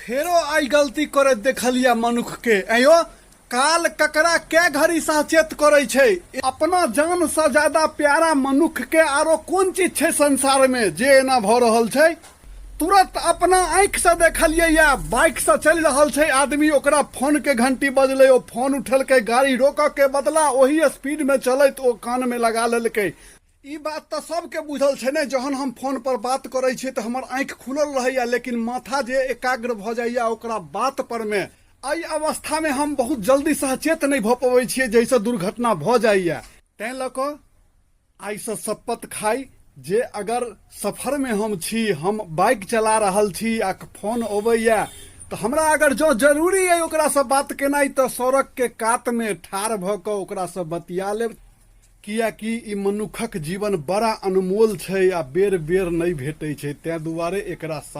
फेरो आई गलती करे देखलिया मनुख के आयो काल ककरा के घड़ी सचेत करे छे। अपना जान से ज्यादा प्यारा मनुख के आरो कौन चीज छे संसार में जे एना भ रहल छे। तुरंत अपना आंख से देखलिए या बाइक से चल रहल छे आदमी, ओकरा फोन के घंटी बजले, ओ फोन उठल के गाड़ी रोक के बदला वही स्पीड में चलत ओ कान में लगा लेलकै। ई बात तो सबके बुझल छे ने, जहन हम फोन पर बात करे छे तो हमर आंख खुलल रहैया लेकिन माथा जे एकाग्र भ जाइया ओकरा बात पर में। आई अवस्था में हम बहुत जल्दी सचेत नहीं भ पाबै छियै जैसे दुर्घटना भ जाइया। तैं लऽ कऽ आई से शपथ खाई जे अगर सफर में हम छी, हम बाइक चला रहल छी आ फोन अबैया तो हमरा अगर जो जरूरी है ओकरा से बात केनाइ तो सड़क के कात में ठाढ़ भ कऽ ओकरा से बतिया लेब, कियाकि ई मनुखक जीवन बड़ा अनमोल छै आ बेर बेर नहीं भेटै छै। तैं दुआरे एकरा